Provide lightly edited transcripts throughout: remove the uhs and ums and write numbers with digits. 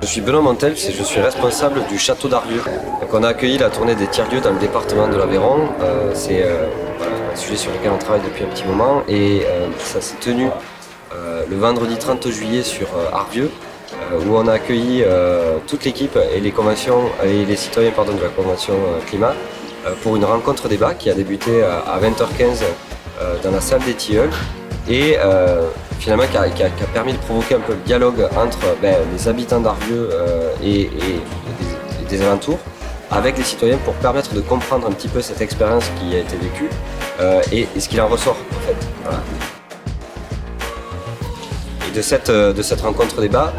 Je suis Benoît Montel, je suis responsable du château d'Arvieux. Donc on a accueilli la tournée des tiers-lieux dans le département de l'Aveyron. C'est un sujet sur lequel on travaille depuis un petit moment et ça s'est tenu le vendredi 30 juillet sur Arvieux, où on a accueilli toute l'équipe et les conventions et les citoyens de la convention climat pour une rencontre débat qui a débuté à 20h15 dans la salle des Tilleuls et finalement qui a permis de provoquer un peu le dialogue entre les habitants d'Arvieux et des alentours avec les citoyens pour permettre de comprendre un petit peu cette expérience qui a été vécue et ce qu'il en ressort en fait. Voilà. Et de cette rencontre débat,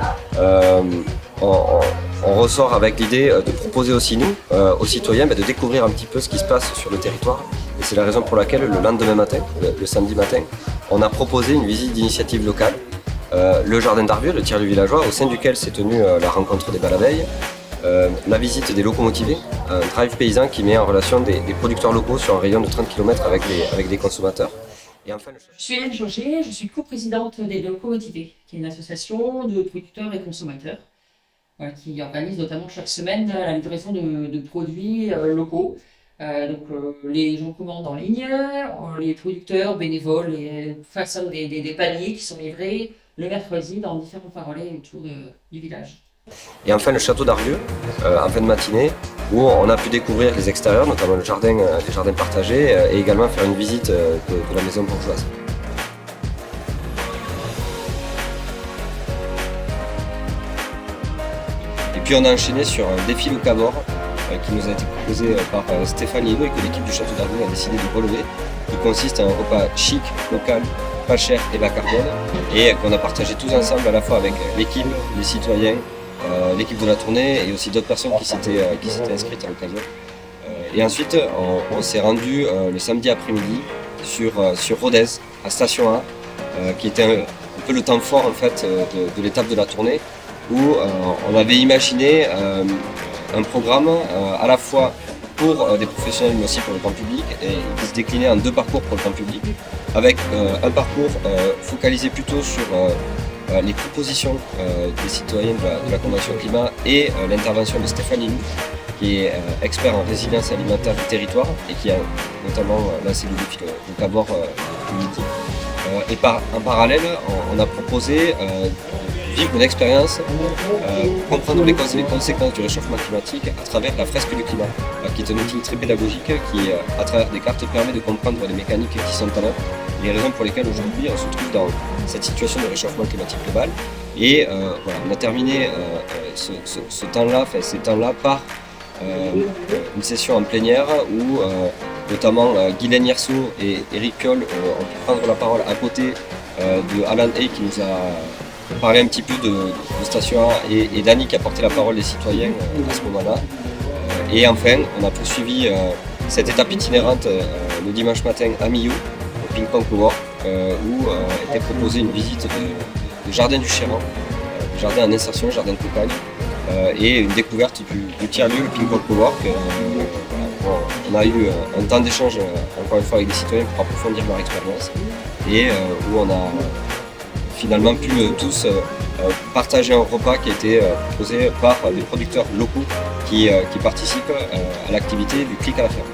on ressort avec l'idée de proposer aussi nous, aux citoyens, de découvrir un petit peu ce qui se passe sur le territoire. Et c'est la raison pour laquelle le lendemain matin, le samedi matin, on a proposé une visite d'initiative locale, le jardin d'Arvieux, le tiers-lieu villageois, au sein duquel s'est tenue la rencontre débat la veille, la visite des locomotivés, un drive paysan qui met en relation des producteurs locaux sur un rayon de 30 km avec des consommateurs. Et enfin, je suis Hélène Jauger, je suis coprésidente des Locomotivés, qui est une association de producteurs et consommateurs qui organise notamment chaque semaine la livraison de produits locaux. Les gens commandent en ligne, les producteurs bénévoles façonnent des paniers qui sont livrés le mercredi dans différents parallèles autour du village. Et enfin le château d'Arvieux, en fin de matinée, où on a pu découvrir les extérieurs, notamment les jardins partagés, et également faire une visite de la maison bourgeoise. Et puis on a enchaîné sur un défi locavore qui nous a été proposé par Stéphane Hidou et que l'équipe du château d'Arvieux a décidé de relever, qui consiste en un repas chic, local, pas cher et bas carbone, et qu'on a partagé tous ensemble à la fois avec l'équipe, les citoyens, l'équipe de la tournée et aussi d'autres personnes qui s'étaient inscrites à l'occasion. Et ensuite, on s'est rendu le samedi après-midi sur Rodez, à Station A, qui était un peu le temps fort en fait, de l'étape de la tournée, où on avait imaginé un programme à la fois pour des professionnels mais aussi pour le grand public et qui se déclinait en deux parcours pour le grand public, avec un parcours focalisé plutôt sur les propositions des citoyens de la Convention Climat et l'intervention de Stéphane Hidou, qui est expert en résilience alimentaire du territoire et qui a notamment lancé le défi de Cabor Unity. En parallèle, on a proposé de vivre une expérience pour comprendre les conséquences du réchauffement climatique à travers la fresque du climat, qui est un outil très pédagogique qui, à travers des cartes, permet de comprendre les mécaniques qui sont en œuvre, les raisons pour lesquelles aujourd'hui on se trouve dans cette situation de réchauffement climatique global. Et on a terminé ces temps-là par une session en plénière où notamment Guylaine Yerceau et Eric Piolle ont pu prendre la parole à côté de Alan Hay qui nous a parlé un petit peu de Station A et Dany qui a porté la parole des citoyens à ce moment-là. Et enfin, on a poursuivi cette étape itinérante le dimanche matin à Millau, au Ping Pong Cowork, où était proposée une visite de jardin du Chéran, jardin en insertion, jardin de campagne, et une découverte du tiers-lieu, le Ping Pong Cowork. On a eu un temps d'échange encore une fois avec des citoyens pour approfondir leur expérience et où on a finalement pu tous partager un repas qui a été proposé par des producteurs locaux qui participent à l'activité du clic à la ferme.